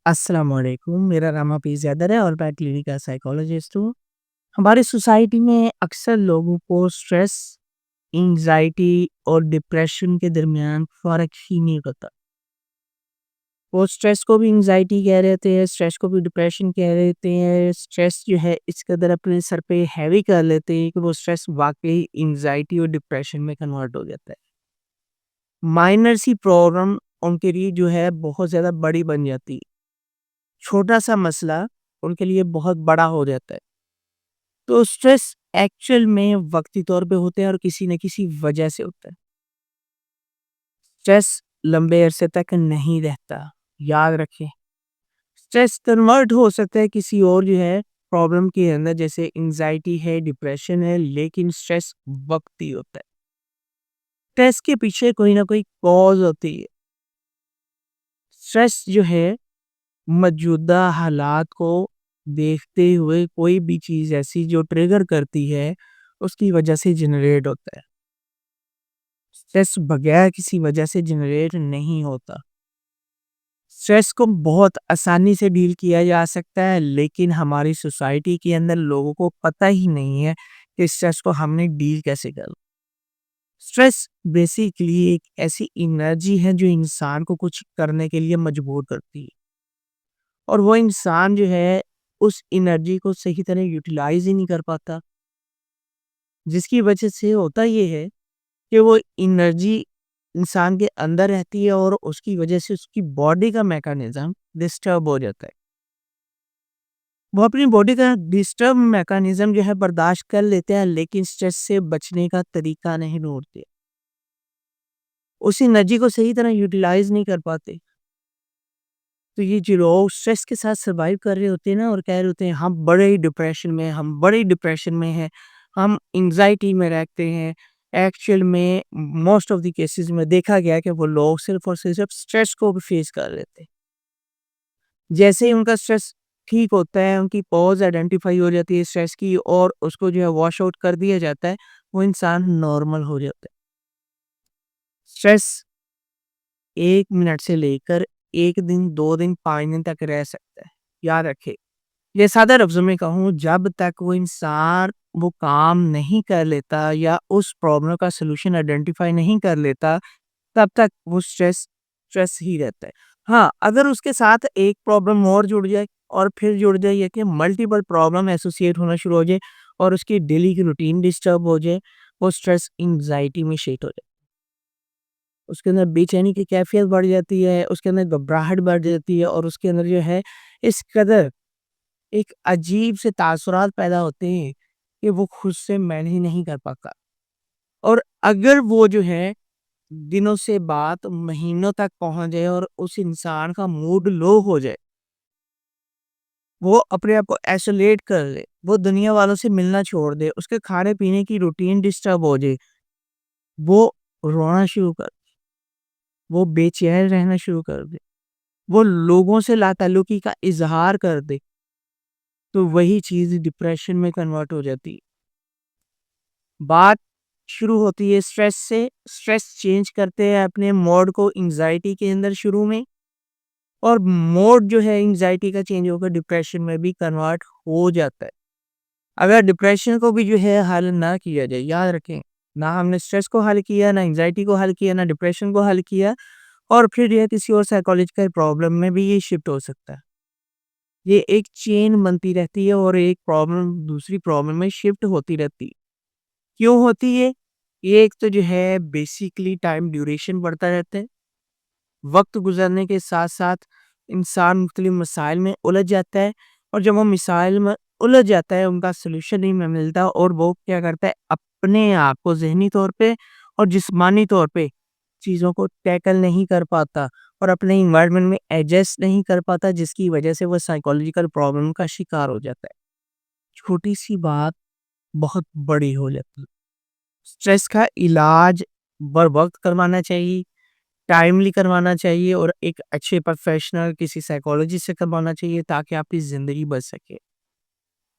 अस्सलाम वालेकुम, मेरा नाम हफ़ीज़ ज़ैदर है और मैं क्लिनिकल साइकोलॉजिस्ट हूँ। हमारी सोसाइटी में अक्सर लोगों को स्ट्रेस, एंग्ज़ायटी और डिप्रेशन के दरमियान फ़र्क ही नहीं पता। वो स्ट्रेस को भी एंग्ज़ायटी कह देते हैं, स्ट्रेस को भी डिप्रेशन कह देते हैं। स्ट्रेस जो है इस कदर अपने सर पे हैवी कर लेते हैं कि वो स्ट्रेस वाक़ई एंग्ज़ायटी और डिप्रेशन में कन्वर्ट हो जाता है। माइनर सी प्रॉब्लम उनके लिए जो है बहुत ज़्यादा बड़ी बन जाती है। छोटा-सा मसला उनके लिए बहुत बड़ा हो जाता है। तो स्ट्रेस एक्चुअल में वक़्ती तौर पे होते हैं और किसी न किसी वजह से होता है। स्ट्रेस लंबे अरसे तक नहीं रहता, याद रखें। स्ट्रेस कन्वर्ट हो सकता है किसी और जो है प्रॉब्लम के अंदर, जैसे एंग्ज़ायटी है, डिप्रेशन है, लेकिन स्ट्रेस वक़्ती होता है। स्ट्रेस के पीछे कोई न कोई कॉज़ होती है। स्ट्रेस जो है मौजूदा हालात को देखते हुए कोई भी चीज़ ऐसी जो ट्रिगर करती है, उसकी वजह से जनरेट होता है। स्ट्रेस बगैर किसी वजह से जनरेट नहीं होता। स्ट्रेस को बहुत आसानी से डील किया जा सकता है, लेकिन हमारी सोसाइटी के अंदर लोगों को पता ही नहीं है कि स्ट्रेस को हमने डील कैसे करना। स्ट्रेस बेसिकली एक ऐसी एनर्जी है जो इंसान को कुछ करने के लिए मजबूर करती है। और वो इंसान जो है उस एनर्जी को सही तरह यूटिलाइज़ ही नहीं कर पाता, जिसकी वजह से होता ये है कि वो एनर्जी इंसान के अंदर रहती है और उसकी वजह से उसकी बॉडी का मैकेनिज़्म डिस्टर्ब हो जाता है। वो अपनी बॉडी का डिस्टर्ब मैकेनिज़्म जो है बर्दाश्त कर लेते हैं, लेकिन स्ट्रेस से बचने का तरीका नहीं ढूँढते। उस एनर्जी को सही तरह यूटिलाइज़ नहीं कर पाते। तो ये जो लोग स्ट्रेस के साथ सर्वाइव कर रहे होते हैं ना और कह रहे होते हैं हम बड़े ही डिप्रेशन में हैं, हम बड़े ही डिप्रेशन में हैं, हम एंग्जाइटी में रहते हैं। एक्चुअल में मोस्ट ऑफ द केसेस में देखा गया है कि वो लोग सिर्फ और सिर्फ स्ट्रेस को भी फेस कर लेते हैं। जैसे ही उनका स्ट्रेस ठीक होता है, उनकी कॉज आइडेंटिफाई हो जाती है स्ट्रेस की और उसको जो है वॉश आउट कर दिया जाता है, वो इंसान नॉर्मल हो जाता है। स्ट्रेस 1 मिनट से लेकर 1 दिन, 2 दिन, 5 दिन तक रह सकता है। याद रखें। ये सादा लफ्ज़ों में कहूँ, जब तक वो इंसान वो काम नहीं कर लेता या उस प्रॉब्लम का सॉल्यूशन आइडेंटिफ़ाई नहीं कर लेता, तब तक वो स्ट्रेस ही रहता है। हाँ, अगर उसके साथ एक प्रॉब्लम और जुड़ जाए और फिर जुड़ जाए ये कि मल्टीपल प्रॉब्लम एसोसिएट होना शुरू हो जाए और उसकी डेली की रूटीन डिस्टर्ब हो जाए, वो स्ट्रेस एंग्ज़ायटी में शिफ्ट हो जाए। उसके अंदर बेचैनी की कैफ़ियत बढ़ जाती है, उसके अंदर घबराहट बढ़ जाती है और उसके अंदर जो है इस कदर एक अजीब से तासुरात पैदा होते हैं कि वो खुद से मैनेज ही नहीं कर पाता। और अगर वो जो है दिनों से बात महीनों तक पहुंच जाए और उस इंसान का मूड लो हो जाए, वो अपने आप को आइसोलेट कर ले, वो दुनिया वालों से मिलना छोड़ दे, उसके खाने पीने की रूटीन डिस्टर्ब हो जाए, वो रोना शुरू कर, वो बेचैन रहना शुरू कर दे, वो लोगों से लाताल्लुकी का इजहार कर दे, तो वही चीज़ डिप्रेशन में कन्वर्ट हो जाती है। बात शुरू होती है स्ट्रेस से, स्ट्रेस चेंज करते हैं अपने मोड को एंग्जायटी के अंदर शुरू में, और मोड जो है एंग्जायटी का चेंज होकर डिप्रेशन में भी कन्वर्ट हो जाता है। अगर डिप्रेशन को भी जो है हल ना किया जाए, याद रखें, ना हमने स्ट्रेस को हल किया, ना एंग्जायटी को हल किया, ना डिप्रेशन को हल किया, और फिर यह किसी और साइकोलॉजिकल प्रॉब्लम में भी ये शिफ्ट हो सकता है। ये एक चेन बनती रहती है और एक प्रॉब्लम दूसरी प्रॉब्लम में शिफ्ट होती रहती है। क्यों होती है? ये एक तो जो है बेसिकली टाइम ड्यूरेशन बढ़ता रहता है। वक़्त गुज़रने के साथ-साथ इंसान मुख्तलिफ़ मसाइल में उलझ जाता है और जब वो मिसाइल में उलझ जाता है, उनका सॉल्यूशन नहीं मिलता और वो क्या करता है, अपने आप को ज़हनी तौर पे और जिस्मानी तौर पे चीज़ों को टैकल नहीं कर पाता और अपने एनवायरनमेंट में एडजस्ट नहीं कर पाता, जिसकी वजह से वो साइकोलॉजिकल प्रॉब्लम का शिकार हो जाता है। छोटी-सी बात बहुत बड़ी हो जाती है। स्ट्रेस का इलाज बर-वक़्त करवाना चाहिए, टाइमली करवाना चाहिए और एक अच्छे प्रोफ़ेशनल किसी साइकोलॉजिस्ट से करवाना चाहिए ताकि आपकी ज़िंदगी बच सके।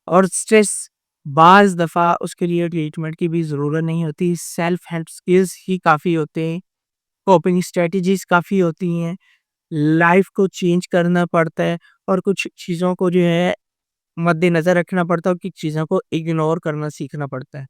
और स्ट्रेस बाज़ दफ़ा उसके लिए ट्रीटमेंट की भी ज़रूरत नहीं होती, सेल्फ हेल्प स्किल्स ही काफ़ी होते हैं, कोपिंग स्ट्रैटेजीज़ काफ़ी होती हैं। लाइफ को चेंज करना पड़ता है और कुछ चीज़ों को जो है मद्देनज़र रखना पड़ता है और कुछ चीज़ों को इग्नोर करना सीखना पड़ता है।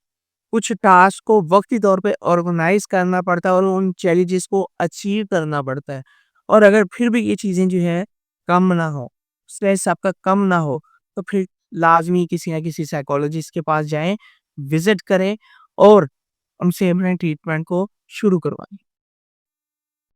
कुछ टास्क को वक़्ती तौर पे ऑर्गेनाइज़ करना पड़ता है और उन चैलेंजेस को अचीव करना पड़ता है। और अगर फिर भी ये चीज़ें जो है कम ना हो, स्ट्रेस आपका कम ना हो, तो फिर लाज़मी किसी न किसी साइकोलॉजिस्ट के पास जाएँ, विज़िट करें और उनसे अपने ट्रीटमेंट को शुरू करवाएँ।